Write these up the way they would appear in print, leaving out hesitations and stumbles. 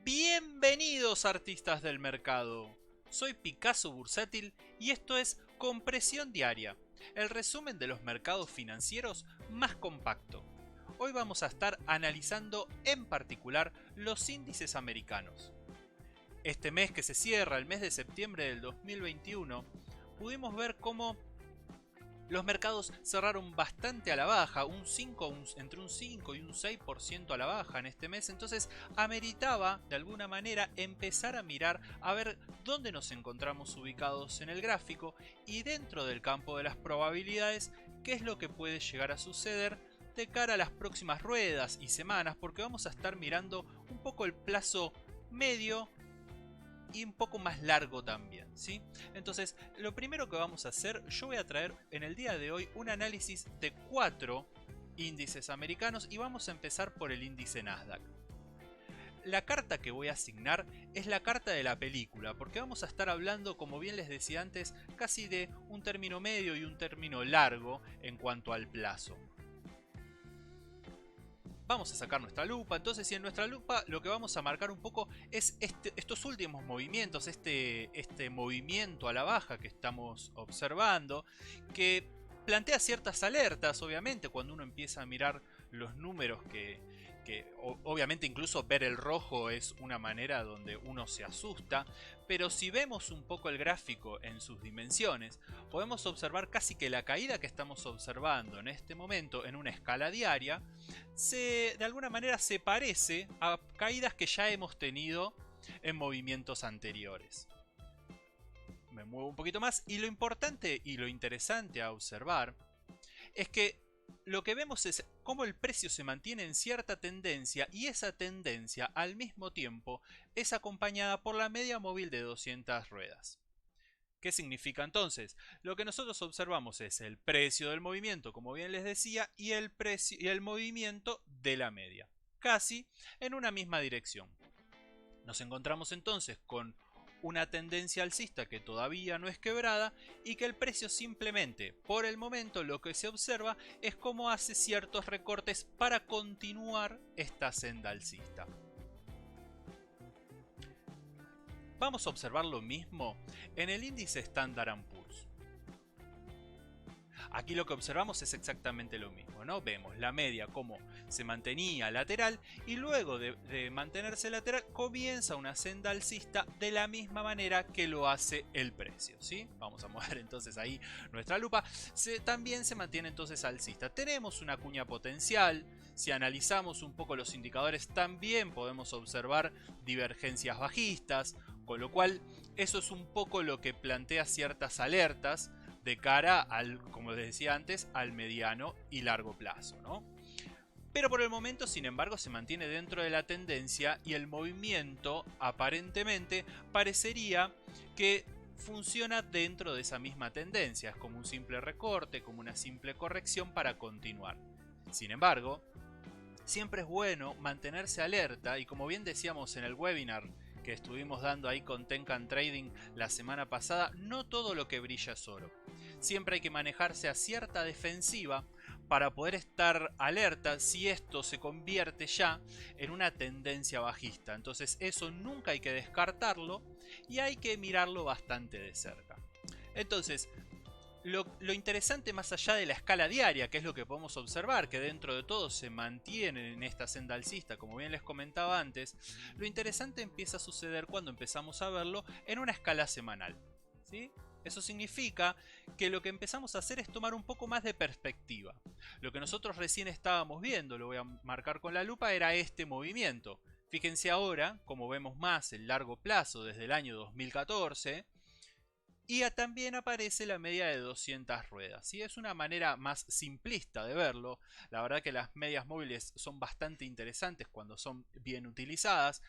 Bienvenidos artistas del mercado. Soy Picasso Bursátil y esto es Compresión Diaria, el resumen de los mercados financieros más compacto. Hoy vamos a estar analizando en particular los índices americanos. Este mes que se cierra, el mes de septiembre del 2021, pudimos ver cómo los mercados cerraron bastante a la baja, entre un 5 y un 6% a la baja en este mes, entonces ameritaba de alguna manera empezar a mirar a ver dónde nos encontramos ubicados en el gráfico y dentro del campo de las probabilidades qué es lo que puede llegar a suceder de cara a las próximas ruedas y semanas, porque vamos a estar mirando un poco el plazo medio y un poco más largo también, ¿sí? Entonces, lo primero que vamos a hacer, yo voy a traer en el día de hoy un análisis de 4 índices americanos y vamos a empezar por el índice Nasdaq. La carta que voy a asignar es la carta de la película, porque vamos a estar hablando, como bien les decía antes, casi de un término medio y un término largo en cuanto al plazo. Vamos a sacar nuestra lupa, entonces, y en nuestra lupa lo que vamos a marcar un poco es estos últimos movimientos, este movimiento a la baja que estamos observando, que plantea ciertas alertas, obviamente, cuando uno empieza a mirar los números obviamente incluso ver el rojo es una manera donde uno se asusta, pero si vemos un poco el gráfico en sus dimensiones, podemos observar casi que la caída que estamos observando en este momento en una escala diaria, de alguna manera se parece a caídas que ya hemos tenido en movimientos anteriores. Me muevo un poquito más y lo importante y lo interesante a observar es que lo que vemos es cómo el precio se mantiene en cierta tendencia y esa tendencia al mismo tiempo es acompañada por la media móvil de 200 ruedas. ¿Qué significa entonces? Lo que nosotros observamos es el precio del movimiento, como bien les decía, y el movimiento de la media, casi en una misma dirección. Nos encontramos entonces con una tendencia alcista que todavía no es quebrada y que el precio simplemente, por el momento, lo que se observa es cómo hace ciertos recortes para continuar esta senda alcista. Vamos a observar lo mismo en el índice Standard & Poor's. Aquí lo que observamos es exactamente lo mismo, ¿no? Vemos la media como se mantenía lateral y luego de mantenerse lateral comienza una senda alcista de la misma manera que lo hace el precio, ¿sí? Vamos a mover entonces ahí nuestra lupa. También se mantiene entonces alcista. Tenemos una cuña potencial. Si analizamos un poco los indicadores también podemos observar divergencias bajistas, con lo cual eso es un poco lo que plantea ciertas alertas de cara como les decía antes, al mediano y largo plazo, ¿no? Pero por el momento, sin embargo, se mantiene dentro de la tendencia y el movimiento aparentemente parecería que funciona dentro de esa misma tendencia. Es como un simple recorte, como una simple corrección para continuar. Sin embargo, siempre es bueno mantenerse alerta y, como bien decíamos en el webinar que estuvimos dando ahí con Tenkan Trading la semana pasada, no todo lo que brilla es oro. Siempre hay que manejarse a cierta defensiva para poder estar alerta si esto se convierte ya en una tendencia bajista. Entonces eso nunca hay que descartarlo y hay que mirarlo bastante de cerca. Entonces, lo interesante más allá de la escala diaria, que es lo que podemos observar, que dentro de todo se mantiene en esta senda alcista, como bien les comentaba antes, lo interesante empieza a suceder cuando empezamos a verlo en una escala semanal, ¿sí? Eso significa que lo que empezamos a hacer es tomar un poco más de perspectiva. Lo que nosotros recién estábamos viendo, lo voy a marcar con la lupa, era este movimiento. Fíjense ahora, como vemos más el largo plazo desde el año 2014, y también aparece la media de 200 ruedas. ¿Sí? Es una manera más simplista de verlo. La verdad que las medias móviles son bastante interesantes cuando son bien utilizadas.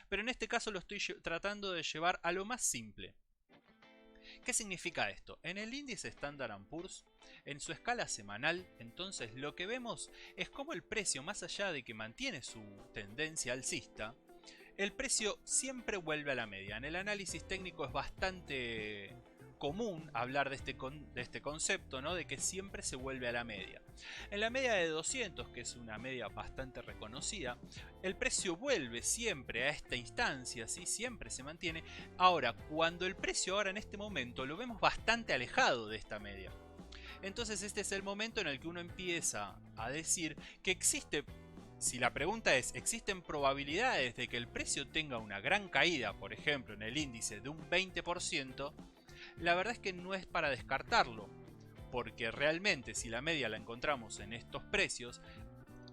Pero en este caso lo estoy tratando de llevar a lo más simple. ¿Qué significa esto? En el índice Standard & Poor's, en su escala semanal, entonces lo que vemos es cómo el precio, más allá de que mantiene su tendencia alcista, el precio siempre vuelve a la media. En el análisis técnico es bastante común hablar de este concepto, ¿no? De que siempre se vuelve a la media. En la media de 200, que es una media bastante reconocida, el precio vuelve siempre a esta instancia, ¿sí? Siempre se mantiene. Ahora, cuando el precio ahora en este momento lo vemos bastante alejado de esta media. Entonces este es el momento en el que uno empieza a decir que existe, si la pregunta es, ¿existen probabilidades de que el precio tenga una gran caída, por ejemplo en el índice de un 20%? La verdad es que no es para descartarlo, porque realmente si la media la encontramos en estos precios,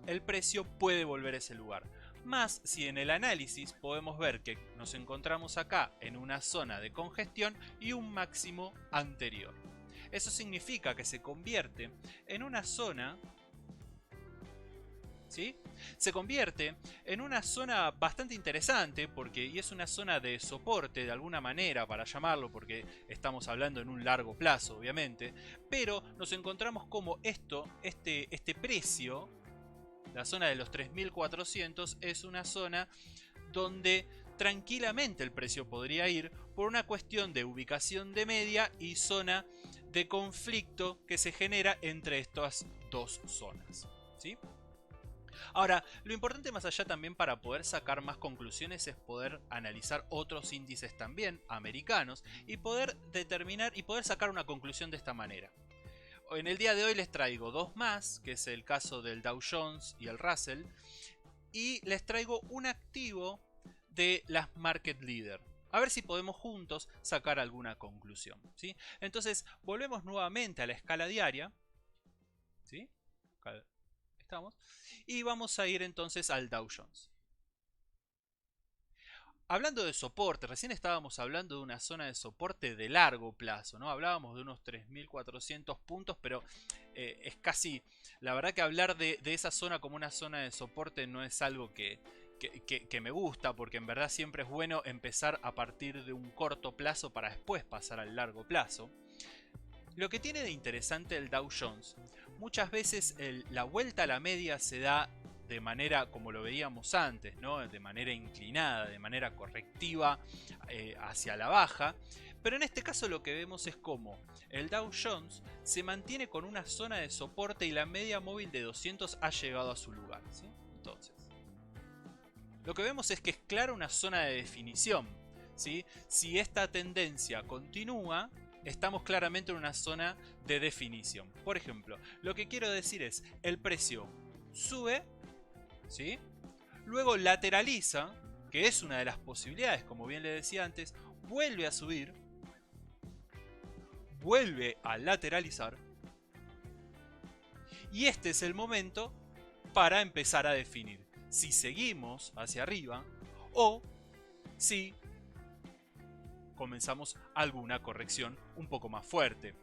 el precio puede volver a ese lugar. Más si en el análisis podemos ver que nos encontramos acá en una zona de congestión y un máximo anterior. Eso significa que se convierte en una zona, ¿sí? Se convierte en una zona bastante interesante y es una zona de soporte de alguna manera para llamarlo, porque estamos hablando en un largo plazo obviamente, pero nos encontramos como este precio, la zona de los 3400, es una zona donde tranquilamente el precio podría ir por una cuestión de ubicación de media y zona de conflicto que se genera entre estas dos zonas, ¿sí? Ahora, lo importante más allá también para poder sacar más conclusiones es poder analizar otros índices también americanos y poder determinar y poder sacar una conclusión de esta manera. En el día de hoy les traigo dos más, que es el caso del Dow Jones y el Russell, y les traigo un activo de las market leader. A ver si podemos juntos sacar alguna conclusión, ¿sí? Entonces volvemos nuevamente a la escala diaria, ¿sí? Acá estamos. Y vamos a ir entonces al Dow Jones. Hablando de soporte, recién estábamos hablando de una zona de soporte de largo plazo, ¿no? Hablábamos de unos 3.400 puntos, pero es casi... La verdad que hablar de esa zona como una zona de soporte no es algo que me gusta, porque en verdad siempre es bueno empezar a partir de un corto plazo para después pasar al largo plazo. Lo que tiene de interesante el Dow Jones, muchas veces la vuelta a la media se da de manera, como lo veíamos antes, ¿no? De manera inclinada, de manera correctiva hacia la baja. Pero en este caso lo que vemos es cómo el Dow Jones se mantiene con una zona de soporte y la media móvil de 200 ha llegado a su lugar, ¿sí? Entonces, lo que vemos es que es clara una zona de definición, ¿sí? Si esta tendencia continúa, estamos claramente en una zona de definición. Por ejemplo, lo que quiero decir es, el precio sube, ¿sí? Luego lateraliza, que es una de las posibilidades, como bien le decía antes, vuelve a subir, vuelve a lateralizar, y este es el momento para empezar a definir si seguimos hacia arriba o si comenzamos alguna corrección un poco más fuerte.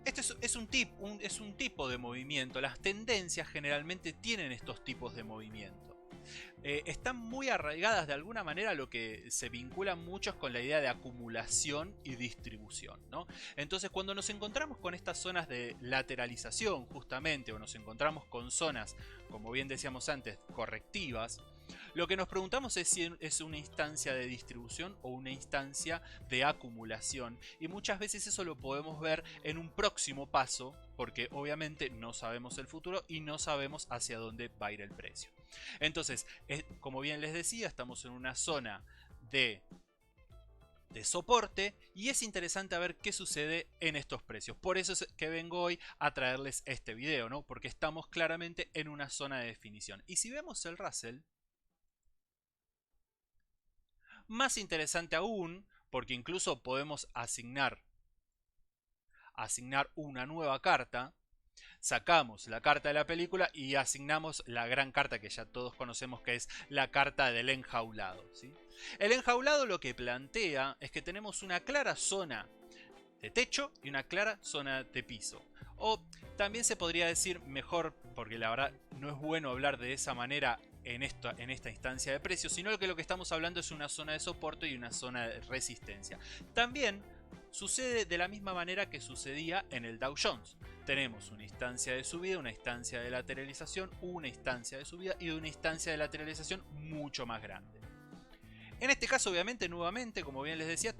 Este es un tipo de movimiento. Las tendencias generalmente tienen estos tipos de movimiento. Están muy arraigadas de alguna manera a lo que se vinculan muchos con la idea de acumulación y distribución, ¿no? Entonces cuando nos encontramos con estas zonas de lateralización justamente, o nos encontramos con zonas, como bien decíamos antes, correctivas, lo que nos preguntamos es si es una instancia de distribución o una instancia de acumulación, y muchas veces eso lo podemos ver en un próximo paso, porque obviamente no sabemos el futuro y no sabemos hacia dónde va a ir el precio. Entonces, como bien les decía, estamos en una zona de soporte y es interesante ver qué sucede en estos precios. Por eso es que vengo hoy a traerles este video, ¿no? Porque estamos claramente en una zona de definición. Y si vemos el Russell, más interesante aún, porque incluso podemos asignar una nueva carta. Sacamos la carta de la película y asignamos la gran carta que ya todos conocemos, que es la carta del enjaulado, ¿sí? El enjaulado lo que plantea es que tenemos una clara zona de techo y una clara zona de piso. O también se podría decir mejor, porque la verdad no es bueno hablar de esa manera en esta instancia de precios, sino que lo que estamos hablando es una zona de soporte y una zona de resistencia. También sucede de la misma manera que sucedía en el Dow Jones. Tenemos una instancia de subida, una instancia de lateralización, una instancia de subida y una instancia de lateralización mucho más grande. En este caso, obviamente, nuevamente, como bien les decía,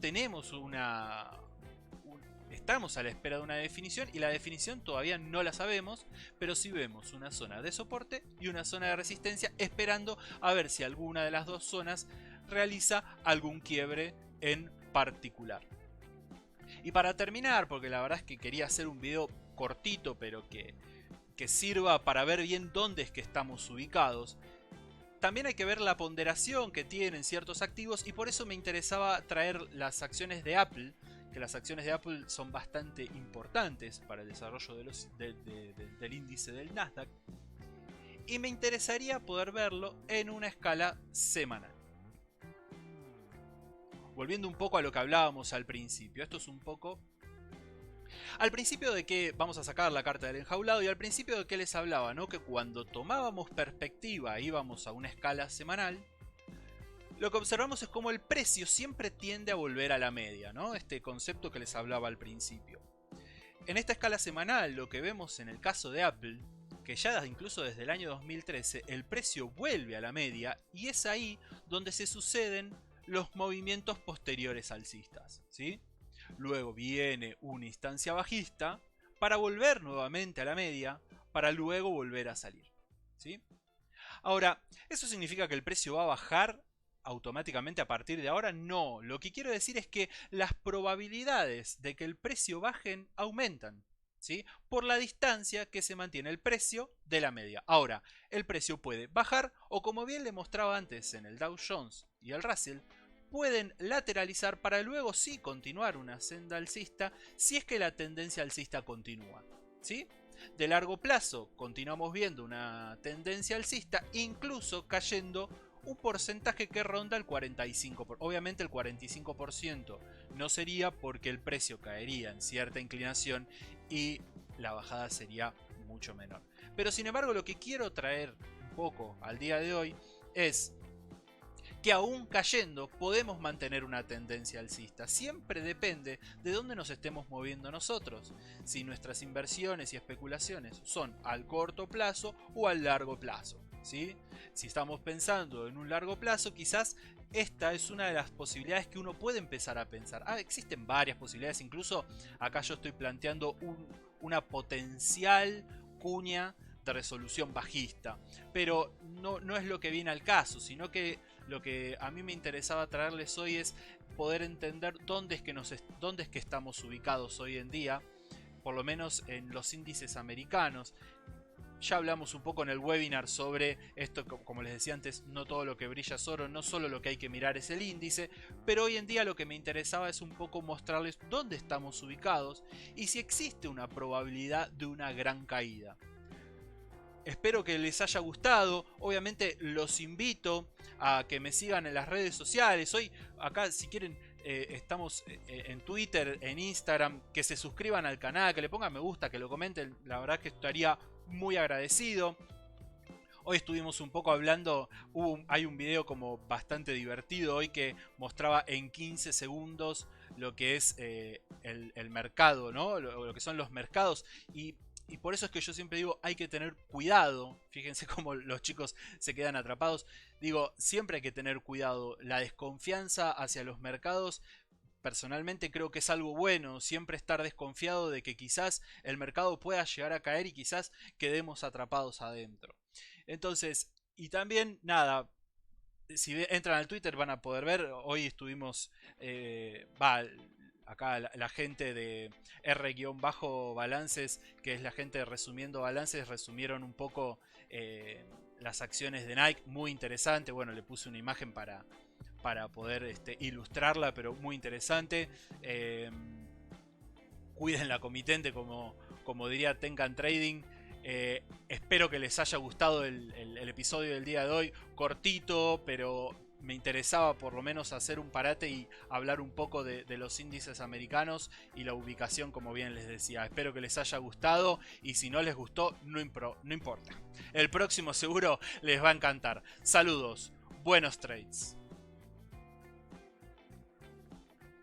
estamos a la espera de una definición y la definición todavía no la sabemos, pero sí vemos una zona de soporte y una zona de resistencia, esperando a ver si alguna de las dos zonas realiza algún quiebre en particular. Y para terminar, porque la verdad es que quería hacer un video cortito, pero que sirva para ver bien dónde es que estamos ubicados, también hay que ver la ponderación que tienen ciertos activos, y por eso me interesaba traer las acciones de Apple, que las acciones de Apple son bastante importantes para el desarrollo del índice del Nasdaq, y me interesaría poder verlo en una escala semanal. Volviendo un poco a lo que hablábamos al principio, esto es un poco al principio de que vamos a sacar la carta del enjaulado, y al principio de que les hablaba, ¿no? Que cuando tomábamos perspectiva íbamos a una escala semanal, lo que observamos es cómo el precio siempre tiende a volver a la media, ¿no? Este concepto que les hablaba al principio. En esta escala semanal, lo que vemos en el caso de Apple, que ya incluso desde el año 2013 el precio vuelve a la media, y es ahí donde se suceden los movimientos posteriores alcistas, ¿sí? Luego viene una instancia bajista para volver nuevamente a la media, para luego volver a salir, ¿sí? Ahora, ¿eso significa que el precio va a bajar automáticamente a partir de ahora? No, lo que quiero decir es que las probabilidades de que el precio baje aumentan, ¿sí? Por la distancia que se mantiene el precio de la media. Ahora, el precio puede bajar, o como bien le mostraba antes en el Dow Jones y el Russell, pueden lateralizar para luego sí continuar una senda alcista si es que la tendencia alcista continúa, ¿sí? De largo plazo continuamos viendo una tendencia alcista, incluso cayendo un porcentaje que ronda el 45%. Obviamente el 45% no sería, porque el precio caería en cierta inclinación y la bajada sería mucho menor. Pero sin embargo, lo que quiero traer un poco al día de hoy es que aún cayendo podemos mantener una tendencia alcista. Siempre depende de dónde nos estemos moviendo nosotros, si nuestras inversiones y especulaciones son al corto plazo o al largo plazo, ¿sí? Si estamos pensando en un largo plazo, quizás esta es una de las posibilidades que uno puede empezar a pensar. Existen varias posibilidades, incluso acá yo estoy planteando una potencial cuña de resolución bajista, pero no es lo que viene al caso, sino que lo que a mí me interesaba traerles hoy es poder entender dónde es que estamos ubicados hoy en día, por lo menos en los índices americanos. Ya hablamos un poco en el webinar sobre esto, como les decía antes, no todo lo que brilla es oro, no solo lo que hay que mirar es el índice, pero hoy en día lo que me interesaba es un poco mostrarles dónde estamos ubicados y si existe una probabilidad de una gran caída. Espero que les haya gustado. Obviamente los invito a que me sigan en las redes sociales. Hoy acá, si quieren, estamos en Twitter, en Instagram. Que se suscriban al canal, que le pongan me gusta, que lo comenten. La verdad que estaría muy agradecido. Hoy estuvimos un poco hablando, hay un video como bastante divertido hoy que mostraba en 15 segundos lo que es el mercado, ¿no? Lo que son los mercados. Y por eso es que yo siempre digo, hay que tener cuidado. Fíjense cómo los chicos se quedan atrapados. Digo, siempre hay que tener cuidado. La desconfianza hacia los mercados, personalmente creo que es algo bueno. Siempre estar desconfiado de que quizás el mercado pueda llegar a caer y quizás quedemos atrapados adentro. Entonces, y también, nada, si entran al Twitter van a poder ver, hoy estuvimos, acá la gente de R-Balances, que es la gente de Resumiendo Balances, resumieron un poco las acciones de Nike, muy interesante. Bueno, le puse una imagen para poder ilustrarla, pero muy interesante. Cuiden la comitente, como diría Tenkan Trading. Espero que les haya gustado el episodio del día de hoy, cortito, pero me interesaba por lo menos hacer un parate y hablar un poco de los índices americanos y la ubicación, como bien les decía. Espero que les haya gustado, y si no les gustó, no importa. El próximo seguro les va a encantar. Saludos, buenos trades.